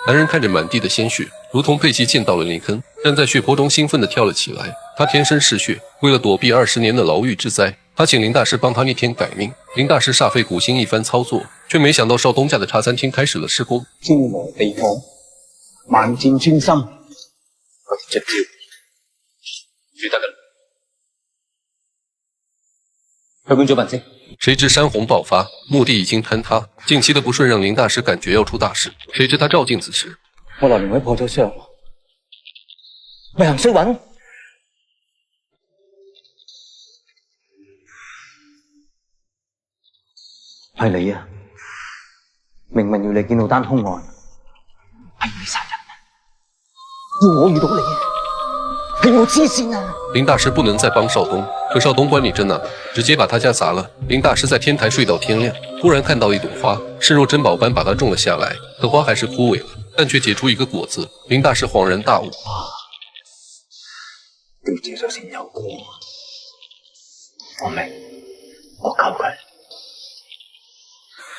男人看着满地的鲜血，如同佩奇见到了那坑，站在血泊中兴奋地跳了起来。他天生嗜血，为了躲避20年的牢狱之灾，他请林大师帮他逆天改命。林大师煞费苦心一番操作，却没想到少东家的茶餐厅开始了施工。天羅地網，萬箭穿心，我哋出招，住得㗎啦。去館做文職。谁知山洪爆發，墓地已經坍塌。近期的不順讓林大師感覺要出大事。誰知他照鏡子時，我來年位破咗傷，咪行衰運。係你啊！明明要你見到單兇案，係你殺人，要我遇到你啊！係我黐線啊！林大師不能再幫少東，可少東管理真難，直接把他家砸了。林大師在天台睡到天亮，突然看到一朵花，視若珍寶般把它種了下來，可花還是枯萎了，但卻結出一個果子。林大師恍然大悟，掉謝咗先有果。我明，我救佢。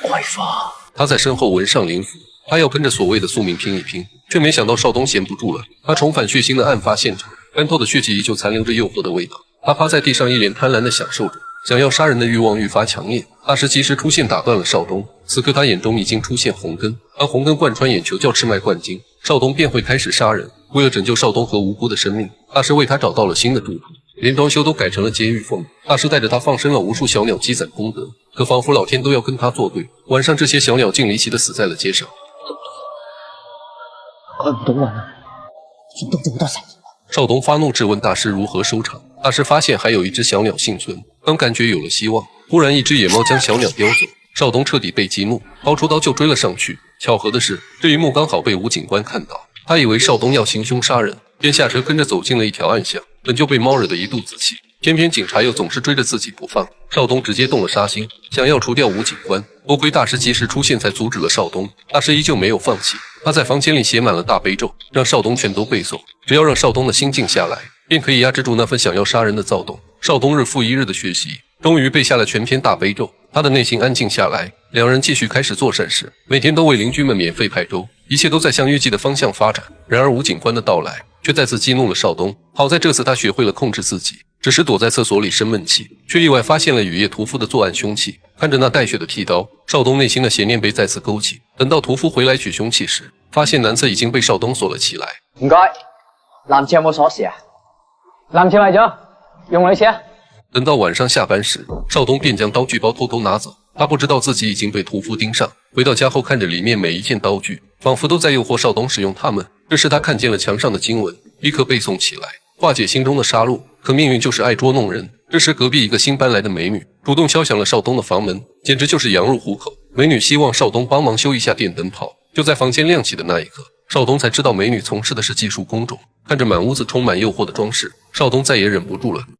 怪花。他在身後紋上靈符，他要跟着所謂的宿命拼一拼，卻沒想到少東閒不住了。他重返血腥的案發現場，乾透的血跡依舊殘留着誘惑的味道。他趴在地上一臉貪婪地享受着，想要殺人的慾望愈發強烈。大師及時出現打斷了少東，此刻他眼中已經出現紅根，當紅根貫穿眼球叫赤脈貫經，少東便會開始殺人。為了拯救少東和無辜的生命，大師為他找到了新的住處，連裝修都改成了監獄風。大師帶着他放生了無數小鳥積攢功德，可仿佛老天都要跟他作對。晚上這些小鳥竟離奇地死在了街上。改唔到運啊！見到咗好多神。少東發怒質問大師如何收場，大師發現還有一隻小鳥幸存，當感覺有了希望，忽然一隻野貓將小鳥叼走，少東徹底被激怒，掏出刀就追了上去。巧合的是，這一幕剛好被吳警官看到，他以為少東要行兇殺人，便下車跟着走進了一條暗巷，本就被貓惹得一肚子氣，偏偏警察又總是追着自己不放，少東直接動了殺心，想要除掉吳警官。多虧大師及時出現才阻止了少東，大師依舊沒有放棄，他在房間裡寫滿了大悲咒，讓少東全都背誦，只要讓少東的心靜下來，便可以壓制住那份想要殺人的躁動。少東日復一日的學習，終於背下了全篇大悲咒，他的內心安靜下來，兩人繼續開始做善事，每天都為鄰居們免費派粥，一切都在向預計的方向發展。然而吳警官的到來卻再次激怒了少東，好在這次他學會了控制自己，只是躲在廁所裡生悶氣，卻意外發現了雨夜屠夫的作案兇器。看着那帶血的剃刀，少東內心的邪念被再次勾起。等到屠夫回來取兇器時，發現男廁已經被少東鎖了起來。唔該，男廁有冇鎖匙啊？男廁壞咗，用女廁啊。等到晚上下班時，少東便將刀具包偷偷拿走。他不知道自己已經被屠夫盯上。回到家後，看着裡面每一件刀具，仿佛都在誘惑少東使用它們。這時他看見了牆上的經文，立刻背誦起來，化解心中的殺戮。可命運就是愛捉弄人。這時隔壁一個新搬來的美女主動敲響了少東的房門，簡直就是羊入虎口。美女希望少東幫忙修一下電燈泡。就在房間亮起的那一刻，少東才知道美女從事的是技術工種。看着滿屋子充滿誘惑的裝飾，少東再也忍不住了。